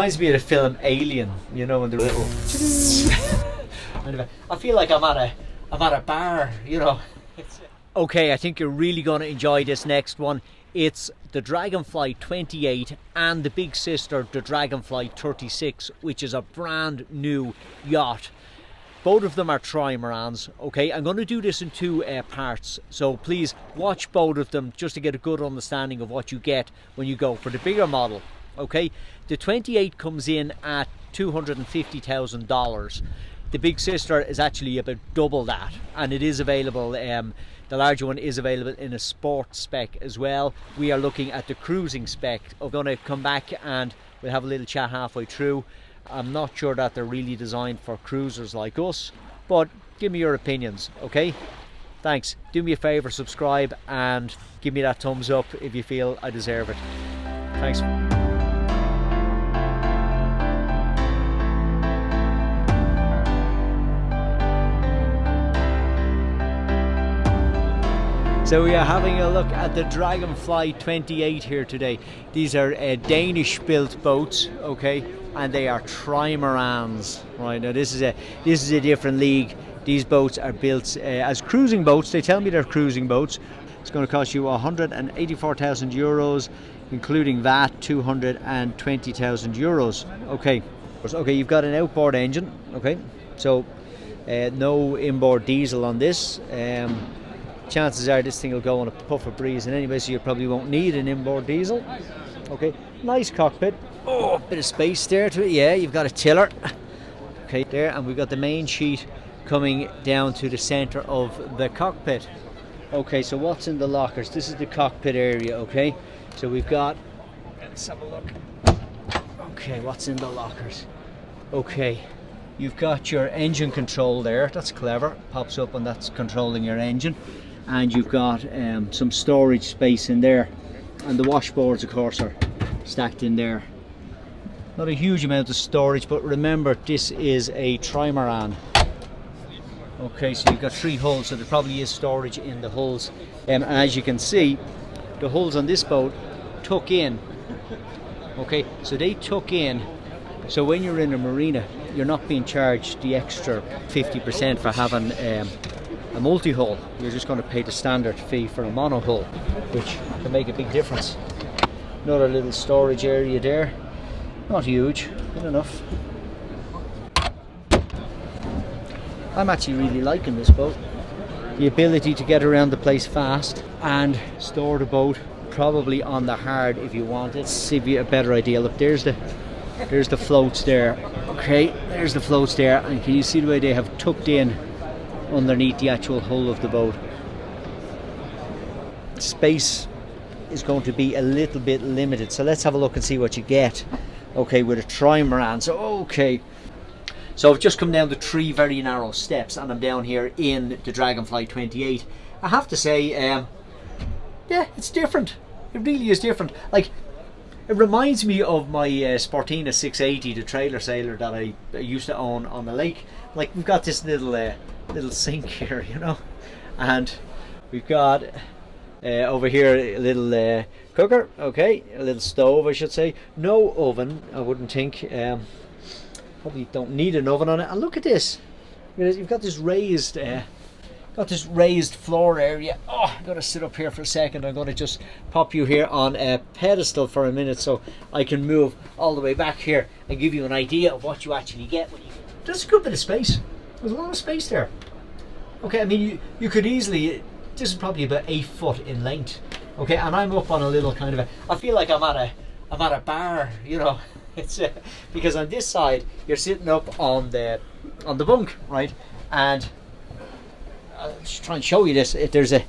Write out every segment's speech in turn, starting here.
Reminds me of the film Alien, you know, when the little. Anyway, I feel like I'm at a bar, you know. Okay, I think you're really going to enjoy this next one. It's the Dragonfly 28 and the big sister, the Dragonfly 36, which is a brand new yacht. Both of them are trimarans. Okay, I'm going to do this in two parts, so please watch both of them just to get a good understanding of what you get when you go for the bigger model. Okay, the 28 comes in at $250,000. The big sister is actually about double that, and it is available. The larger one is available in a sport spec as well. We are looking at the cruising spec. I'm going to come back and we'll have a little chat halfway through. I'm not sure that they're really designed for cruisers like us, but give me your opinions, okay? Thanks. Do me a favor, subscribe and give me that thumbs up if you feel I deserve it. Thanks. So we are having a look at the Dragonfly 28 here today. These are Danish built boats, okay, and they are trimarans. Right, now this is a different league. These boats are built as cruising boats. They tell me they're cruising boats. It's going to cost you 184,000 euros, including VAT, 220,000 euros. Okay, you've got an outboard engine, okay, so no inboard diesel on this. Chances are this thing will go on a puff of breeze, and anyway, so you probably won't need an inboard diesel. Okay, nice cockpit. Oh, a bit of space there to it. Yeah, you've got a tiller. Okay, there, and we've got the main sheet coming down to the center of the cockpit. Okay, so what's in the lockers? This is the cockpit area. Okay, so we've got. Let's have a look. Okay, what's in the lockers? Okay, you've got your engine control there. That's clever. Pops up and that's controlling your engine. And you've got some storage space in there, and the washboards of course are stacked in there. Not a huge amount of storage, but remember this is a trimaran. Okay, so you've got 3 hulls, so there probably is storage in the hulls, and as you can see the hulls on this boat tuck in. Okay, so they tuck in, so when you're in a marina you're not being charged the extra 50% for having a multi-hull. You're just going to pay the standard fee for a mono-hull, which can make a big difference. Another little storage area there, not huge, good enough. I'm actually really liking this boat. The ability to get around the place fast and store the boat probably on the hard if you want it. Let's give you a better idea. Look, there's the floats there. Okay, there's the floats there, and can you see the way they have tucked in underneath the actual hull of the boat? Space is going to be a little bit limited, so let's have a look and see what you get. Okay, with a trimaran. So I've just come down the 3 very narrow steps, and I'm down here in the Dragonfly 28. I have to say, yeah, it's different. It really is different. Like, it reminds me of my Sportina 680, the trailer sailor that I used to own on the lake. Like, we've got this little sink here, you know, and we've got over here a little cooker, okay, a little stove I should say. No oven, I wouldn't think. Probably don't need an oven on it. And look at this, you've got this raised floor area. Oh, I'm going to sit up here for a second. I'm going to just pop you here on a pedestal for a minute so I can move all the way back here and give you an idea of what you actually get when you. There's a good bit of space. There's a lot of space there. Okay, I mean you could easily. This is probably about 8 foot in length. Okay, and I'm up on a little kind of a. I feel like I'm at a bar. You know, it's because on this side you're sitting up on the bunk, right? And I'll just try and show you this. There's a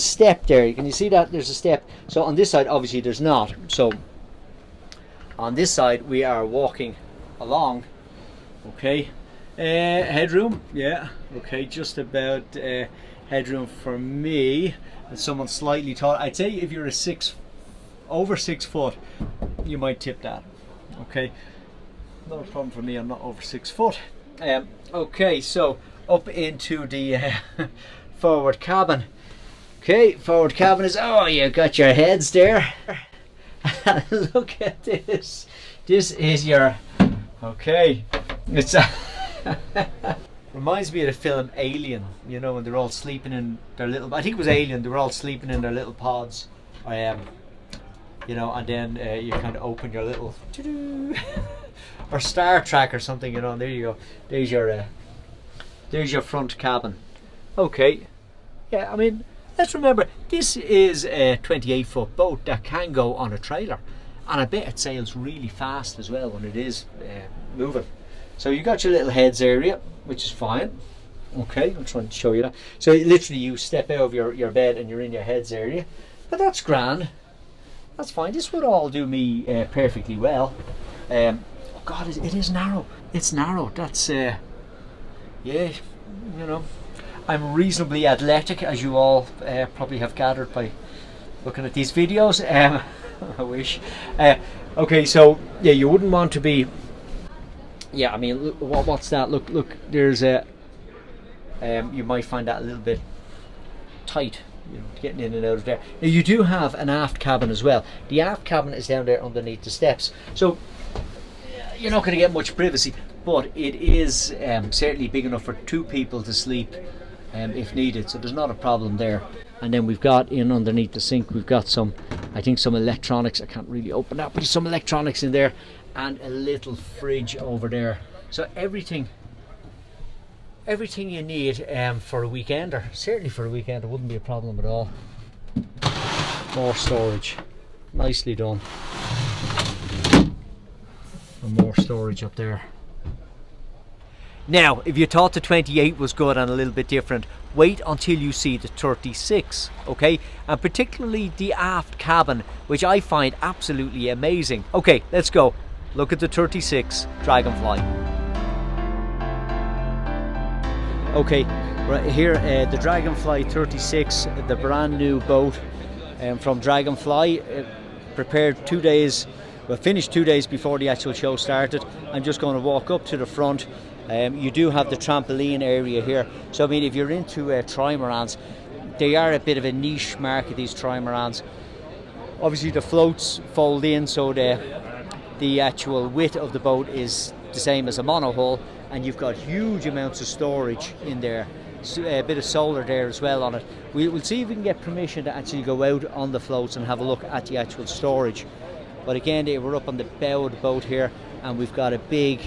step there. Can you see that? There's a step. So on this side, obviously, there's not. So on this side, we are walking along. Okay, headroom. Yeah. Okay, just about headroom for me. And someone slightly tall. I'd say if you're over 6 foot, you might tip that. Okay, not a problem for me. I'm not over 6 foot. Okay, so up into the forward cabin. Okay, forward cabin is, oh, you got your heads there. Look at this This is your, okay, it's reminds me of the film Alien, you know, when they're all sleeping in their little, I think it was Alien, they were all sleeping in their little pods. You know, and then you kind of open your little or Star Trek or something, you know, and there you go. There's your front cabin. Okay, yeah, I mean, let's remember, this is a 28-foot boat that can go on a trailer, and I bet it sails really fast as well when it is moving. So you got your little heads area, which is fine. Okay, I'm trying to show you that. So literally you step out of your bed and you're in your heads area, but that's grand. That's fine. This would all do me perfectly well. Oh God, it is narrow. It's narrow. That's yeah, you know, I'm reasonably athletic, as you all probably have gathered by looking at these videos. I wish. Okay, so yeah, you wouldn't want to be. Yeah, I mean, look, what's that? Look. There's a. You might find that a little bit tight, you know, getting in and out of there. Now you do have an aft cabin as well. The aft cabin is down there underneath the steps, so you're not going to get much privacy, but it is certainly big enough for two people to sleep if needed, so there's not a problem there. And then we've got in underneath the sink, we've got some, I think some electronics. I can't really open that, but there's some electronics in there, and a little fridge over there. So everything you need for a weekender. Certainly for a weekend, it wouldn't be a problem at all. More storage, nicely done. And more storage up there. Now, if you thought the 28 was good and a little bit different, wait until you see the 36, okay? And particularly the aft cabin, which I find absolutely amazing. Okay, let's go. Look at the 36 Dragonfly. Okay, right here, the Dragonfly 36, the brand new boat from Dragonfly, prepared 2 days, well, finished 2 days before the actual show started. I'm just going to walk up to the front. You do have the trampoline area here, so I mean, if you're into trimarans, they are a bit of a niche market, these trimarans. Obviously the floats fold in, so the actual width of the boat is the same as a monohull, and you've got huge amounts of storage in there. So, a bit of solar there as well on it. We'll see if we can get permission to actually go out on the floats and have a look at the actual storage. But again, we're up on the bow of the boat here, and we've got a big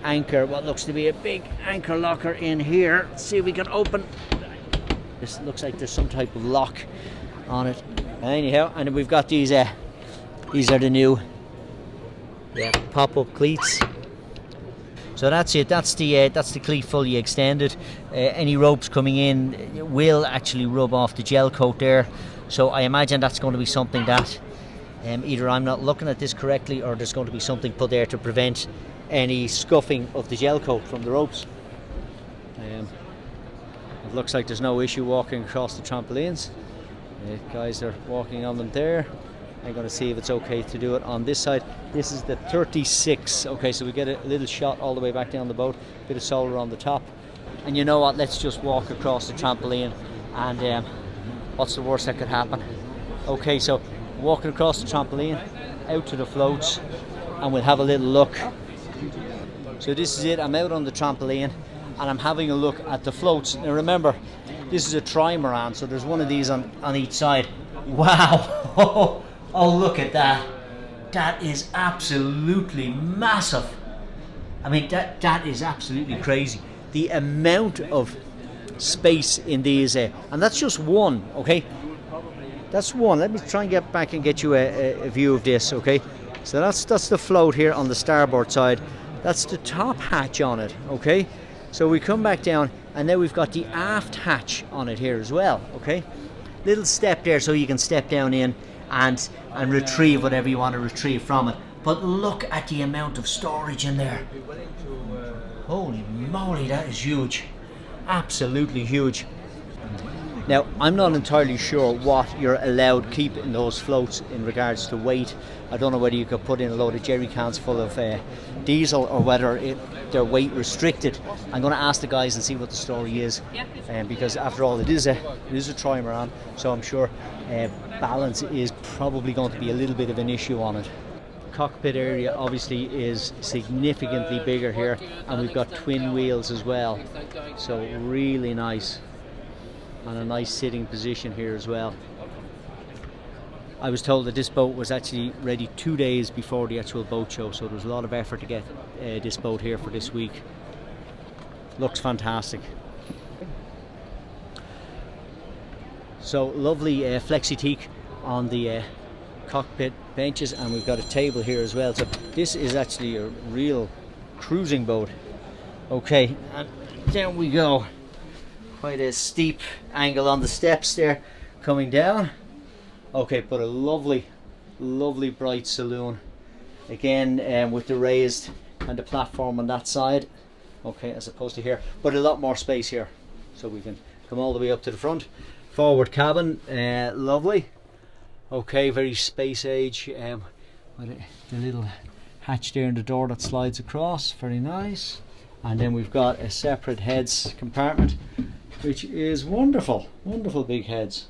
anchor, what looks to be a big anchor locker in here. Let's see if we can open. This looks like there's some type of lock on it. Anyhow, and we've got these are the new pop-up cleats. So that's it. That's the cleat fully extended. Any ropes coming in will actually rub off the gel coat there. So I imagine that's going to be something that either I'm not looking at this correctly, or there's going to be something put there to prevent any scuffing of the gel coat from the ropes. It looks like there's no issue walking across the trampolines. Guys are walking on them there. I'm going to see if it's okay to do it on this side. This is the 36. Okay, so we get a little shot all the way back down the boat. Bit of solar on the top. And you know what? Let's just walk across the trampoline. And what's the worst that could happen? Okay, so walking across the trampoline, out to the floats, and we'll have a little look. So this is it. I'm out on the trampoline, and I'm having a look at the floats. Now remember, this is a trimaran, so there's one of these on each side. Wow! Oh, look at that. That is absolutely massive. I mean, that is absolutely crazy. The amount of space in these, and that's just one, okay? That's one. Let me try and get back and get you a view of this, okay? So that's the float here on the starboard side. That's the top hatch on it, okay? So we come back down, and then we've got the aft hatch on it here as well, okay? Little step there so you can step down in and retrieve whatever you want to retrieve from it. But look at the amount of storage in there. Holy moly, that is huge. Absolutely huge. Now, I'm not entirely sure what you're allowed to keep in those floats in regards to weight. I don't know whether you could put in a load of jerry cans full of diesel, or whether they're weight restricted. I'm going to ask the guys and see what the story is, because after all, it is a trimaran, so I'm sure balance is probably going to be a little bit of an issue on it. cockpit area obviously is significantly bigger here, and we've got twin wheels as well, so really nice, and a nice sitting position here as well. I was told that this boat was actually ready 2 days before the actual boat show, so there was a lot of effort to get this boat here for this week. Looks fantastic. So lovely flexi teak on the cockpit benches, and we've got a table here as well. So this is actually a real cruising boat. Okay, and down we go. Quite a steep angle on the steps there coming down. Okay, but a lovely bright saloon again, with the raised and the platform on that side, okay, as opposed to here, but a lot more space here, so we can come all the way up to the front. Forward cabin, lovely. Okay, very space age, with the little hatch there in the door that slides across, very nice. And then we've got a separate heads compartment, which is wonderful big heads.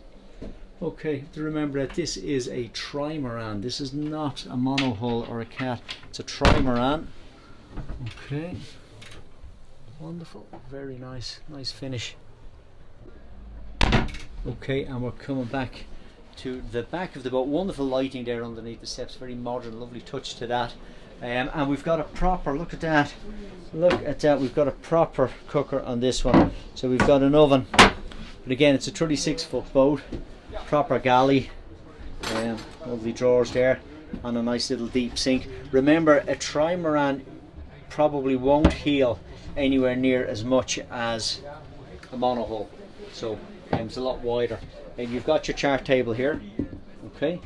Okay, to remember that this is a trimaran. This is not a monohull or a cat. It's a trimaran. Okay, wonderful, very nice finish. Okay, and we're coming back to the back of the boat. Wonderful lighting there underneath the steps. Very modern, lovely touch to that. And we've got a proper, look at that. We've got a proper cooker on this one. So we've got an oven. But again, it's a 36-foot boat. Proper galley, lovely drawers there, and a nice little deep sink. Remember, a trimaran probably won't heel anywhere near as much as a monohull, so it's a lot wider. And you've got your chart table here, okay,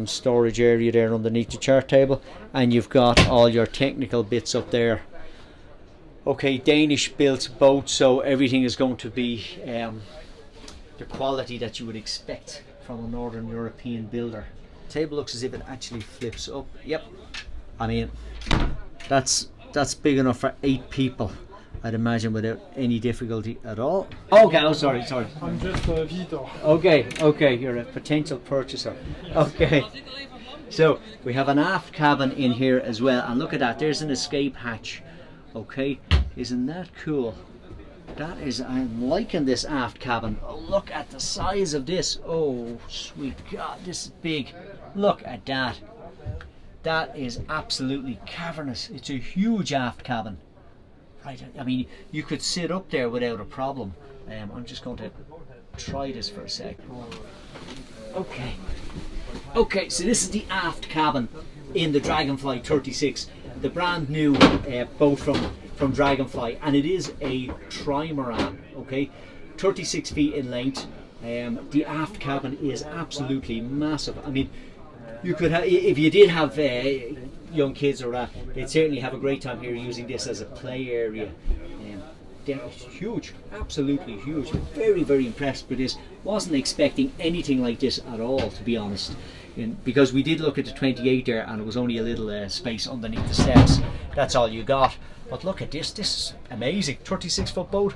storage area there underneath the chart table, and you've got all your technical bits up there. Okay, Danish built boat, so everything is going to be the quality that you would expect from a Northern European builder. The table looks as if it actually flips up. Yep, I mean that's big enough for 8 people, I'd imagine, without any difficulty at all. Okay, oh sorry. I'm just a visitor. Okay, you're a potential purchaser. Okay, so we have an aft cabin in here as well, and look at that, there's an escape hatch. Okay, isn't that cool? That is, I'm liking this aft cabin. Oh, look at the size of this. Oh, sweet God, this is big. Look at that. That is absolutely cavernous. It's a huge aft cabin. Right, I mean, you could sit up there without a problem. I'm just going to try this for a sec. Okay, so this is the aft cabin in the Dragonfly 36, the brand new boat from Dragonfly, and it is a trimaran. Okay, 36 feet in length. The aft cabin is absolutely massive. I mean, you could have, if you did have young kids or that, they'd certainly have a great time here using this as a play area. It's huge, absolutely huge. Very impressed with this. Wasn't expecting anything like this at all, to be honest, because we did look at the 28 there, and it was only a little space underneath the steps. That's all you got. But look at this is amazing. 36-foot boat.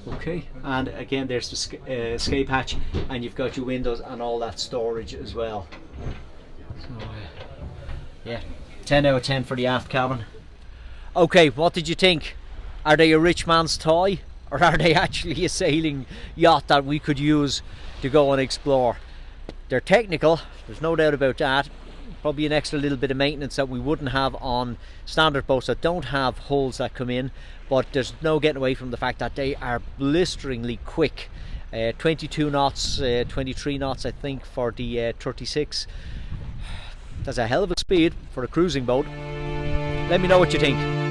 Okay, and again there's the escape hatch, and you've got your windows and all that storage as well. So yeah, 10 out of 10 for the aft cabin. Okay, what did you think? Are they a rich man's toy, or are they actually a sailing yacht that we could use to go and explore? They're technical, there's no doubt about that. Probably an extra little bit of maintenance that we wouldn't have on standard boats that don't have hulls that come in, but there's no getting away from the fact that they are blisteringly quick. 22 knots, 23 knots I think for the 36. That's a hell of a speed for a cruising boat. Let me know what you think.